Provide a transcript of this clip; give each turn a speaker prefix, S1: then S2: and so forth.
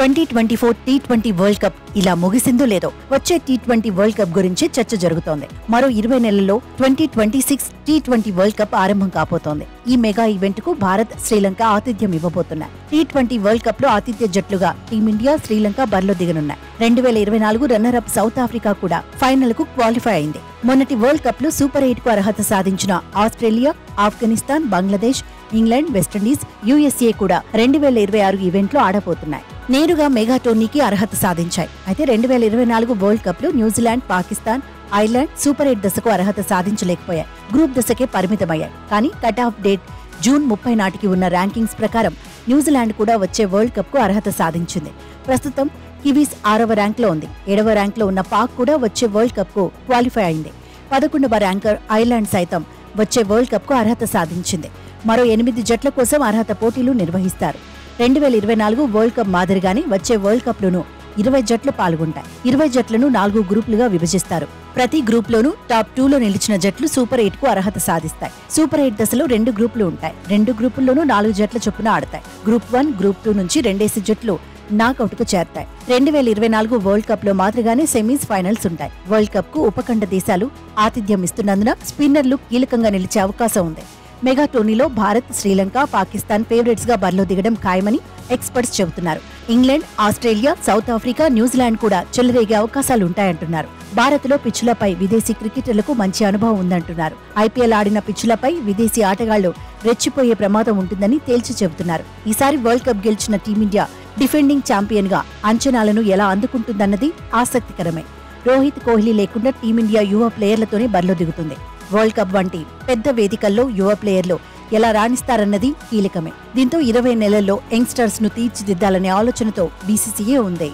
S1: 2024 T20 world cup ఇలా ముగిసిందో లేదో వచ్చే T20 వరల్డ్ కప్ గురించి చర్చ జరుగుతోంది. మరో 20 నెలల్లో 2026 T20 వరల్డ్ కప్ ఆరంభం కాబోతోంది. ఈ మెగా ఈవెంట్ కు భారత్, శ్రీలంక ఆతిథ్యం ఇవ్వబోతున్నాయి. T20 వరల్డ్ కప్ లో ఆతిథ్య జట్లుగా టీమిండియా, శ్రీలంక బరిలో దిగనున్నాయి. 2024 రన్నర్ అప్ సౌత్ ఆఫ్రికా కూడా ఫైనల్ కు క్వాలిఫై అయింది. మొన్నటి వరల్డ్ కప్ లో సూపర్ 8 కు అర్హత సాధించిన Australia, Afghanistan, Bangladesh, England, West Indies, USA కూడా 2026 ఈవెంట్ లో ఆడబోతున్నాయి. నేరుగా మెగా టోర్నీకి అర్హత సాధించాయి. అయితే 2024 వరల్డ్ కప్ లో న్యూజిలాండ్, పాకిస్తాన్, ఐర్లాండ్ సూపర్ 8 దశకు అర్హత సాధించలేకపోయాయి. గ్రూప్ దశకే పరిమితమయ్యాయి. కానీ కట్ ఆఫ్ డేట్ జూన్ 30 నాటికి ఉన్న ర్యాంకింగ్స్ ప్రకారం న్యూజిలాండ్ కూడా వచ్చే వరల్డ్ కప్ కు అర్హత సాధించింది. ప్రస్తుతం కివీస్ 6వ ర్యాంక్ లో ఉంది. 7వ ర్యాంక్ లో ఉన్న పాక్ కూడా వచ్చే వరల్డ్ కప్ కు క్వాలిఫై అయింది. 11వ ర్యాంకర్ ఐర్లాండ్ సైతం వచ్చే వరల్డ్ కప్ కు అర్హత సాధించింది. మరో 8 జట్ల కోసం అర్హత పోటీలు నిర్వహిస్తారు. 2024 వరల్డ్ కప్ మాదిరిగానే వచ్చే వరల్డ్ కప్ లోనూ 20 జట్లు పాల్గొంటాయి. 20 జట్లను 4 గ్రూపులుగా విభజిస్తారు. ప్రతి గ్రూప్ లోనూ టాప్ 2 లో నిలిచిన జట్లు సూపర్ 8 కు అర్హత సాధిస్తాయి. సూపర్ 8 దశలో 2 గ్రూపులు ఉంటాయి. 2 గ్రూపుల్లోనూ 4 జట్ల చొప్పున ఆడతాయి. గ్రూప్ 1, గ్రూప్ 2 నుంచి 2 జట్లు నాకౌట్ కు చేరతాయి. 2024 వరల్డ్ కప్ లో మాదిరిగానే సెమీస్, ఫైనల్స్ ఉంటాయి. వరల్డ్ కప్ కు ఉపఖండ దేశాలు ఆతిథ్యం ఇస్తున్నందున స్పిన్నర్లు కీలకంగా నిలిచే అవకాశం ఉంది. మెగా టోర్నీలో భారత్, శ్రీలంక, పాకిస్తాన్ ఫేవరెట్స్ గా బరిలో దిగడం ఖాయమని ఎక్స్పర్ట్స్ చెబుతున్నారు. England, Australia, south Africa, New Zealand కూడా చెలరేగే అవకాశాలుంటాయంటున్నారు. భారత్ లో పిచ్చులపై విదేశీ క్రికెటర్లకు మంచి అనుభవం ఉందంటున్నారు. IPL ఆడిన పిచ్చులపై విదేశీ ఆటగాళ్లు రెచ్చిపోయే ప్రమాదం ఉంటుందని తేల్చి చెబుతున్నారు. ఈసారి వరల్డ్ కప్ గెలిచిన టీమిండియా డిఫెండింగ్ ఛాంపియన్ గా అంచనాలను ఎలా అందుకుంటుందన్నది ఆసక్తికరమే. రోహిత్, కోహ్లీ లేకుండా టీమిండియా యువ ప్లేయర్లతోనే బరిలో దిగుతుంది. వరల్డ్ కప్ వంటి పెద్ద వేదికల్లో యువ ప్లేయర్లు ఎలా రాణిస్తారన్నది కీలకమే. దీంతో 20 నెలల్లో యంగ్స్టర్స్ ను తీర్చిదిద్దాలనే ఆలోచనతో BCCA ఉంది.